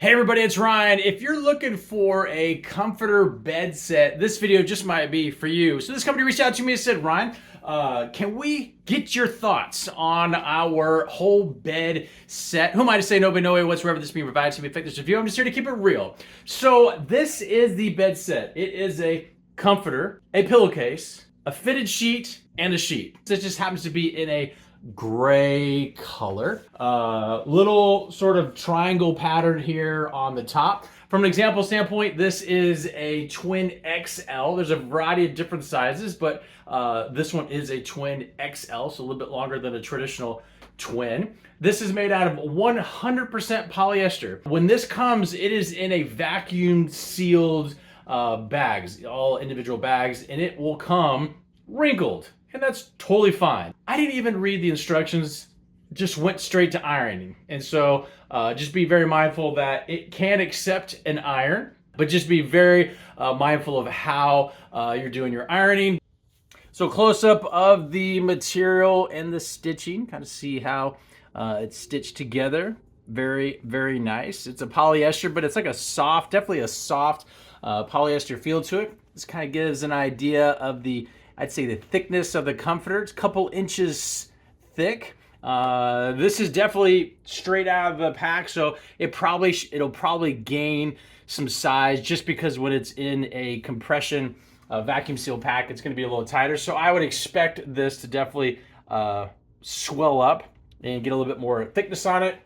Hey everybody, it's Ryan. If you're looking for a comforter bed set, this video just might be for you. So this company reached out to me and said, Ryan, can we get your thoughts on our whole bed set? Who am I to say no, but no way whatsoever this being provided to me? Fit this review. I'm just here to keep it real. So this is the bed set. It is a comforter, a pillowcase, a fitted sheet, and a sheet. This just happens to be in a gray color. Little sort of triangle pattern here on the top. From an example standpoint, this is a twin XL. There's a variety of different sizes, but this one is a twin XL, so a little bit longer than a traditional twin. This is made out of 100% polyester. When this comes, it is in a vacuum sealed bags, all individual bags, and it will come wrinkled. And that's totally fine. I didn't even read the instructions, just went straight to ironing. And so just be very mindful that it can accept an iron, but just be very mindful of how you're doing your ironing. So close up of the material and the stitching, kind of see how it's stitched together. Very, very nice. It's a polyester, but it's like a soft, definitely a soft polyester feel to it. This kind of gives an idea of I'd say the thickness of the comforter. It's a couple inches thick. This is definitely straight out of the pack, so it'll probably gain some size just because when it's in a compression vacuum seal pack, it's going to be a little tighter. So I would expect this to definitely swell up and get a little bit more thickness on it.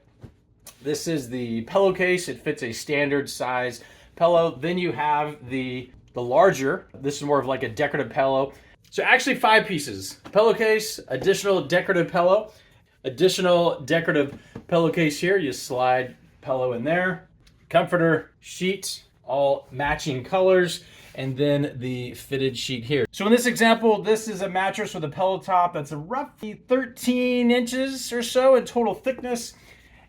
This is the pillowcase. It fits a standard size pillow. Then you have the larger. This is more of like a decorative pillow. So actually 5 pieces: pillowcase, additional decorative pillow, additional decorative pillowcase here. You slide pillow in there, comforter, sheet, all matching colors, and then the fitted sheet here. So in this example, this is a mattress with a pillow top that's a roughly 13 inches or so in total thickness.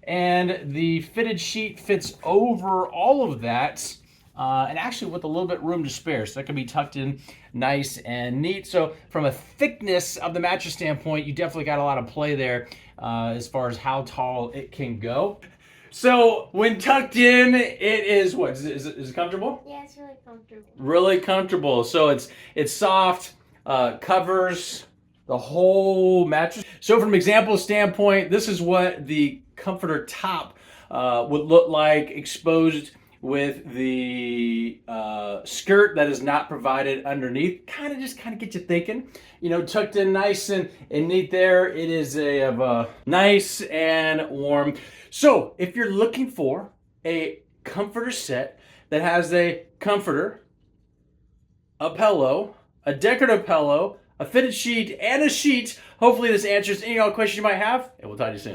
And the fitted sheet fits over all of that. And actually with a little bit room to spare, so that can be tucked in nice and neat. So from a thickness of the mattress standpoint, you definitely got a lot of play there as far as how tall it can go. So when tucked in, it is what? Is it comfortable? Yeah, it's really comfortable. Really comfortable. So it's soft, covers the whole mattress. So from an example standpoint, this is what the comforter top would look like exposed with the skirt that is not provided underneath. Kind of get you thinking. You know, tucked in nice and neat there. It is nice and warm. So if you're looking for a comforter set that has a comforter, a pillow, a decorative pillow, a fitted sheet, and a sheet, hopefully this answers any questions you might have, and we'll talk to you soon.